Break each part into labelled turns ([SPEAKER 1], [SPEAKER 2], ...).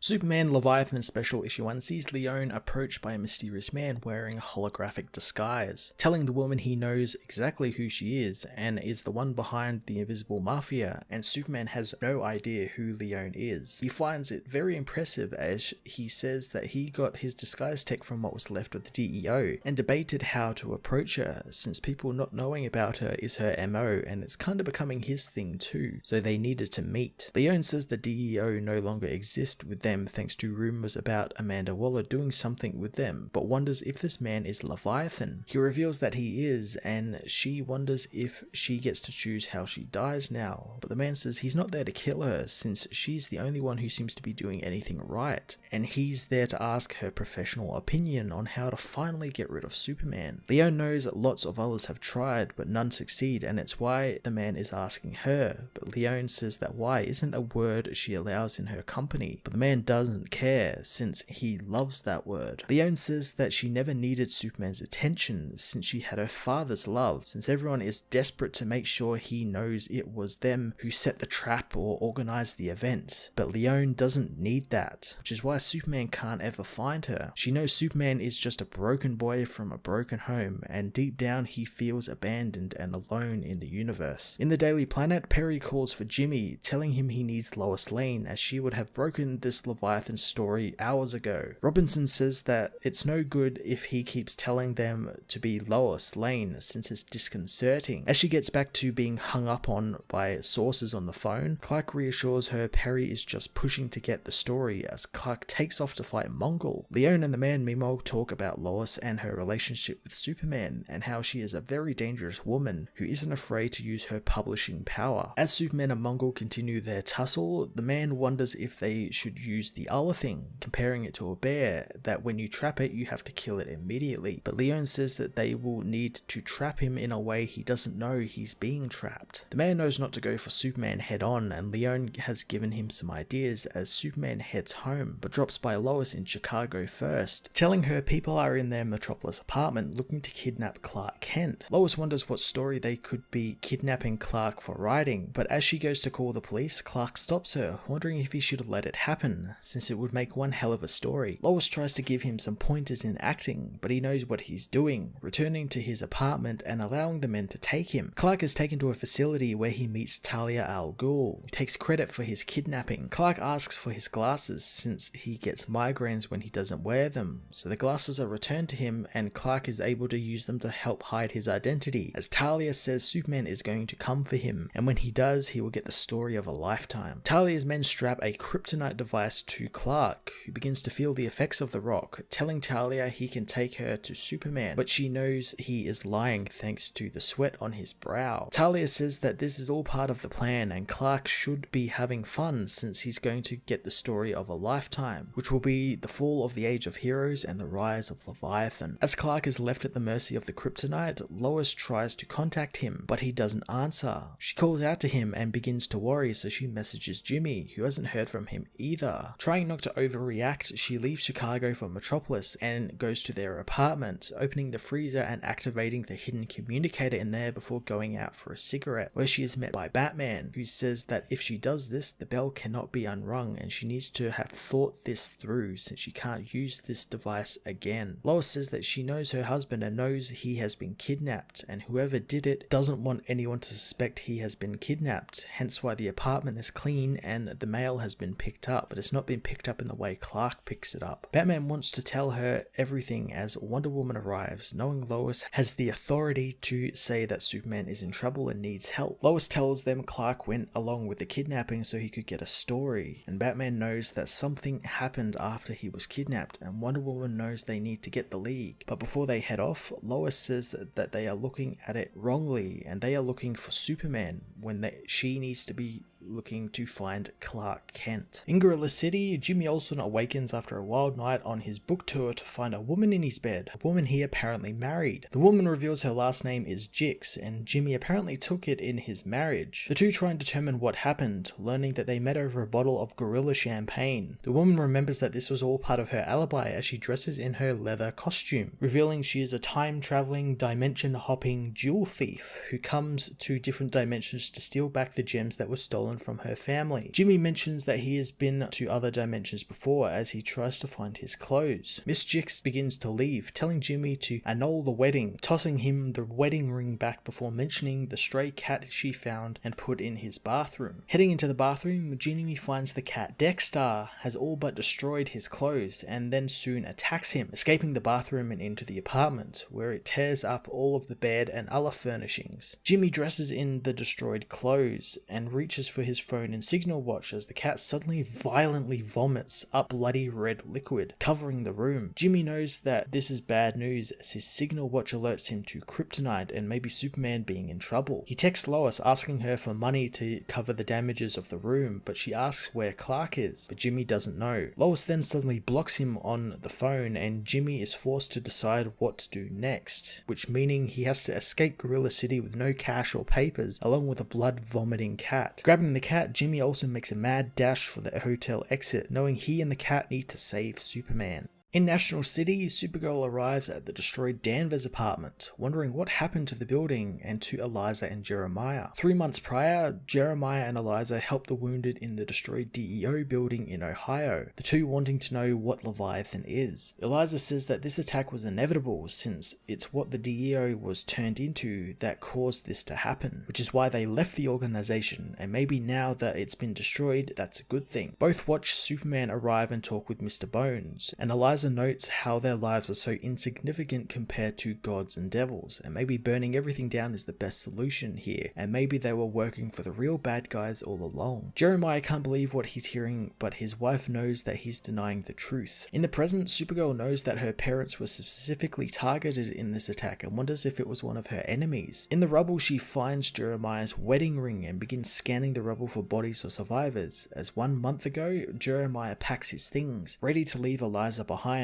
[SPEAKER 1] Superman Leviathan Special Issue 1 sees Leone approached by a mysterious man wearing a holographic disguise, telling the woman he knows exactly who she is and is the one behind the invisible mafia, and Superman has no idea who Leone is. He finds it very impressive as he says that he got his disguise tech from what was left of the DEO and debated how to approach her, since people not knowing about her is her MO and it's kind of becoming his thing too, so they needed to meet. Leone says the DEO no longer exist with them thanks to rumors about Amanda Waller doing something with them, but wonders if this man is Leviathan. He reveals that he is, and she wonders if she gets to choose how she dies now, but the man says he's not there to kill her since she's the only one who seems to be doing anything right, and he's there to ask her professional opinion on how to finally get rid of Superman. Leone knows that lots of others have tried, but none succeed, and it's why the man is asking her, but Leone says that why isn't a word she allows in her company, but the man doesn't care since he loves that word. Leone says that she never needed Superman's attention since she had her father's love, since everyone is desperate to make sure he knows it was them who set the trap or organized the event, but Leone doesn't need that, which is why Superman can't ever find her. She knows Superman is just a broken boy from a broken home, and deep down he feels abandoned and alone in the universe. In the Daily Planet, Perry calls for Jimmy, telling him he needs Lois Lane as she would have broken this Leviathan story hours ago. Robinson says that it's no good if he keeps telling them to be Lois Lane since it's disconcerting. As she gets back to being hung up on by sources on the phone, Clark reassures her Perry is just pushing to get the story as Clark takes off to fight Mongol. Leone and the man meanwhile talk about Lois and her relationship with Superman and how she is a very dangerous woman who isn't afraid to use her publishing power. As Superman and Mongol continue their tussle, the man wonders if they should use the other thing, comparing it to a bear, that when you trap it you have to kill it immediately, but Leone says that they will need to trap him in a way he doesn't know he's being trapped. The man knows not to go for Superman head on, and Leone has given him some ideas as Superman heads home, but drops by Lois in Chicago first, telling her people are in their Metropolis apartment looking to kidnap Clark Kent. Lois wonders what story they could be kidnapping Clark for writing, but as she goes to call the police, Clark stops her, wondering if he should let it happen, since it would make one hell of a story. Lois tries to give him some pointers in acting, but he knows what he's doing, returning to his apartment and allowing the men to take him. Clark is taken to a facility where he meets Talia al Ghul, who takes credit for his kidnapping. Clark asks for his glasses since he gets migraines when he doesn't wear them, so the glasses are returned to him and Clark is able to use them to help hide his identity, as Talia says Superman is going to come for him, and when he does, he will get the story of a lifetime. Talia's men strap a kryptonite device to Clark, who begins to feel the effects of the rock, telling Talia he can take her to Superman, but she knows he is lying thanks to the sweat on his brow. Talia says that this is all part of the plan and Clark should be having fun since he's going to get the story of a lifetime, which will be the fall of the Age of Heroes and the rise of Leviathan. As Clark is left at the mercy of the kryptonite, Lois tries to contact him, but he doesn't answer. She calls out to him and begins to worry, so she messages Jimmy, who hasn't heard from him either. Trying not to overreact, she leaves Chicago for Metropolis and goes to their apartment, opening the freezer and activating the hidden communicator in there before going out for a cigarette, where she is met by Batman, who says that if she does this, the bell cannot be unrung and she needs to have thought this through since she can't use this device again. Lois says that she knows her husband and knows he has been kidnapped, and whoever did it doesn't want anyone to suspect he has been kidnapped, hence why the apartment is clean and the mail has been picked up, but it's not been picked up in the way Clark picks it up. Batman wants to tell her everything as Wonder Woman arrives, knowing Lois has the authority to say that Superman is in trouble and needs help. Lois tells them Clark went along with the kidnapping so he could get a story, and Batman knows that something happened after he was kidnapped, and Wonder Woman knows they need to get the League. But before they head off, Lois says that they are looking at it wrongly and they are looking for Superman when she needs to be looking to find Clark Kent. In Gorilla City, Jimmy Olsen awakens after a wild night on his book tour to find a woman in his bed, a woman he apparently married. The woman reveals her last name is Jix, and Jimmy apparently took it in his marriage. The two try and determine what happened, learning that they met over a bottle of Gorilla champagne. The woman remembers that this was all part of her alibi as she dresses in her leather costume, revealing she is a time-traveling, dimension-hopping jewel thief who comes to different dimensions to steal back the gems that were stolen someone from her family. Jimmy mentions that he has been to other dimensions before as he tries to find his clothes. Miss Jix begins to leave, telling Jimmy to annul the wedding, tossing him the wedding ring back before mentioning the stray cat she found and put in his bathroom. Heading into the bathroom, Jimmy finds the cat Dexter has all but destroyed his clothes and then soon attacks him, escaping the bathroom and into the apartment, where it tears up all of the bed and other furnishings. Jimmy dresses in the destroyed clothes and reaches for his phone and signal watch as the cat suddenly violently vomits up bloody red liquid, covering the room. Jimmy knows that this is bad news as his signal watch alerts him to kryptonite and maybe Superman being in trouble. He texts Lois asking her for money to cover the damages of the room, but she asks where Clark is, but Jimmy doesn't know. Lois then suddenly blocks him on the phone and Jimmy is forced to decide what to do next, which meaning he has to escape Gorilla City with no cash or papers, along with a blood-vomiting cat. Grabbing the cat, Jimmy also makes a mad dash for the hotel exit, knowing he and the cat need to save Superman. In National City, Supergirl arrives at the destroyed Danvers apartment, wondering what happened to the building and to Eliza and Jeremiah. 3 months prior, Jeremiah and Eliza helped the wounded in the destroyed DEO building in Ohio, the two wanting to know what Leviathan is. Eliza says that this attack was inevitable since it's what the DEO was turned into that caused this to happen, which is why they left the organization, and maybe now that it's been destroyed, that's a good thing. Both watch Superman arrive and talk with Mr. Bones, and Eliza notes how their lives are so insignificant compared to gods and devils, and maybe burning everything down is the best solution here, and maybe they were working for the real bad guys all along. Jeremiah can't believe what he's hearing, but his wife knows that he's denying the truth. In the present, Supergirl knows that her parents were specifically targeted in this attack and wonders if it was one of her enemies. In the rubble, she finds Jeremiah's wedding ring and begins scanning the rubble for bodies or survivors, as 1 month ago, Jeremiah packs his things, ready to leave Eliza behind,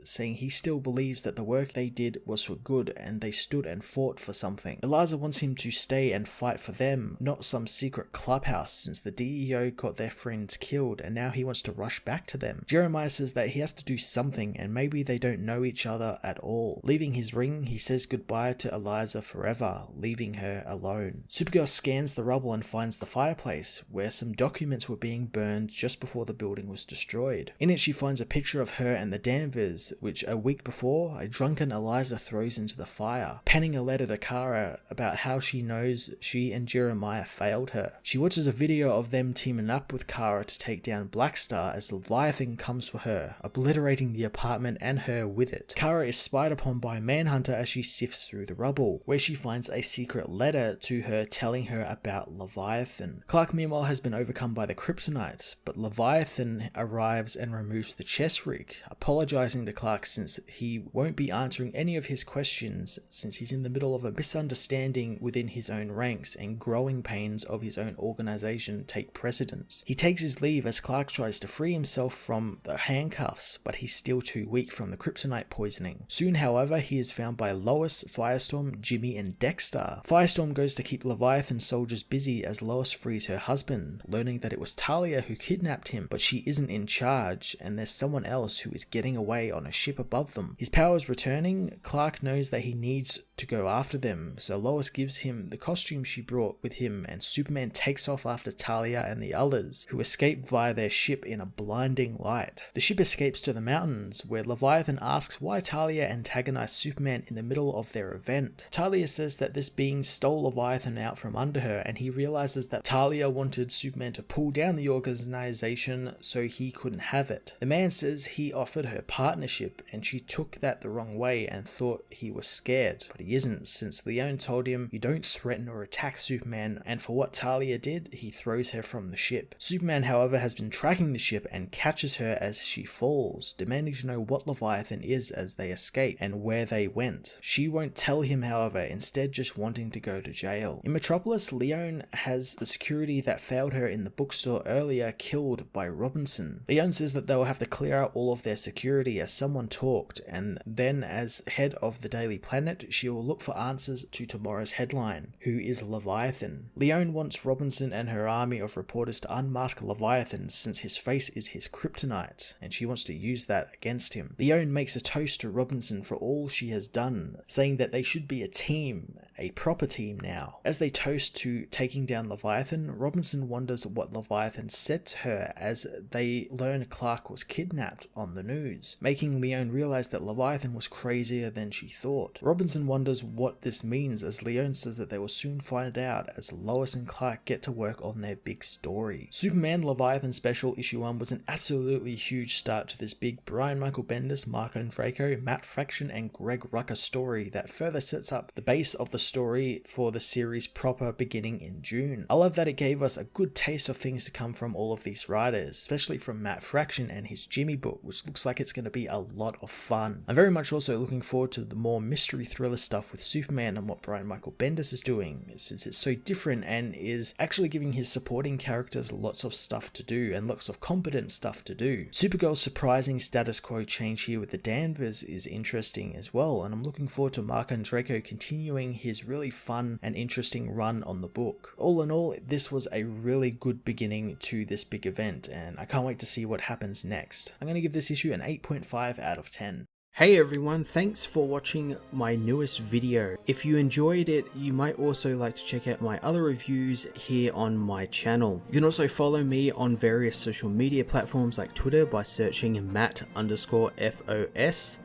[SPEAKER 1] saying he still believes that the work they did was for good and they stood and fought for something. Eliza wants him to stay and fight for them, not some secret clubhouse, since the DEO got their friends killed and now he wants to rush back to them. Jeremiah says that he has to do something and maybe they don't know each other at all. Leaving his ring, he says goodbye to Eliza forever, leaving her alone. Supergirl scans the rubble and finds the fireplace, where some documents were being burned just before the building was destroyed. In it, she finds a picture of her and the Danvers, which a week before, a drunken Eliza throws into the fire, penning a letter to Kara about how she knows she and Jeremiah failed her. She watches a video of them teaming up with Kara to take down Blackstar as Leviathan comes for her, obliterating the apartment and her with it. Kara is spied upon by Manhunter as she sifts through the rubble, where she finds a secret letter to her telling her about Leviathan. Clark meanwhile has been overcome by the kryptonite, but Leviathan arrives and removes the chess rig, apologizing to Clark since he won't be answering any of his questions since he's in the middle of a misunderstanding within his own ranks and growing pains of his own organization take precedence. He takes his leave as Clark tries to free himself from the handcuffs, but he's still too weak from the kryptonite poisoning. Soon, however, he is found by Lois, Firestorm, Jimmy, and Dexter. Firestorm goes to keep Leviathan soldiers busy as Lois frees her husband, learning that it was Talia who kidnapped him, but she isn't in charge and there's someone else who is getting away on a ship above them. His powers returning, Clark knows that he needs to go after them, so Lois gives him the costume she brought with him and Superman takes off after Talia and the others, who escape via their ship in a blinding light. The ship escapes to the mountains, where Leviathan asks why Talia antagonized Superman in the middle of their event. Talia says that this being stole Leviathan out from under her, and he realizes that Talia wanted Superman to pull down the organization so he couldn't have it. The man says he offered her partnership and she took that the wrong way and thought he was scared, but he isn't, since Leon told him you don't threaten or attack Superman, and for what Talia did, he throws her from the ship. Superman, however, has been tracking the ship and catches her as she falls, demanding to know what Leviathan is as they escape and where they went. She won't tell him, however, instead just wanting to go to jail. In Metropolis, Leon has the security that failed her in the bookstore earlier killed by Robinson. Leon says that they'll have to clear out all of their security as someone talked, and then as head of the Daily Planet, she will will look for answers to tomorrow's headline: who is Leviathan? Leone wants Robinson and her army of reporters to unmask Leviathan since his face is his kryptonite, and she wants to use that against him. Leone makes a toast to Robinson for all she has done, saying that they should be a team, a proper team now. As they toast to taking down Leviathan, Robinson wonders what Leviathan said to her as they learn Clark was kidnapped on the news, making Leone realize that Leviathan was crazier than she thought. Robinson wonders what this means as Leone says that they will soon find out as Lois and Clark get to work on their big story. Superman Leviathan Special Issue 1 was an absolutely huge start to this big Brian Michael Bendis, Mark Andreyko, Matt Fraction and Greg Rucka story that further sets up the base of the story for the series proper beginning in June. I love that it gave us a good taste of things to come from all of these writers, especially from Matt Fraction and his Jimmy book, which looks like it's going to be a lot of fun. I'm very much also looking forward to the more mystery thriller stuff with Superman and what Brian Michael Bendis is doing, since it's so different and is actually giving his supporting characters lots of stuff to do and lots of competent stuff to do. Supergirl's surprising status quo change here with the Danvers is interesting as well, and I'm looking forward to Mark Andreyko continuing his really fun and interesting run on the book. All in all, this was a really good beginning to this big event, and I can't wait to see what happens next. I'm going to give this issue an 8.5 out of 10. Hey everyone, thanks for watching my newest video. If you enjoyed it, you might also like to check out my other reviews here on my channel. You can also follow me on various social media platforms like Twitter by searching Matt_FOS,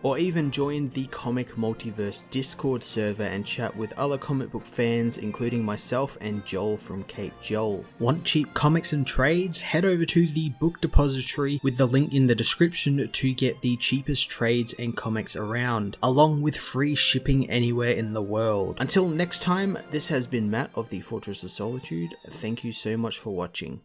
[SPEAKER 1] or even join the Comic Multiverse Discord server and chat with other comic book fans, including myself and Joel from Cape Joel. Want cheap comics and trades? Head over to the book depository with the link in the description to get the cheapest trades and comics around, along with free shipping anywhere in the world. Until next time, this has been Matt of the Fortress of Solitude. Thank you so much for watching.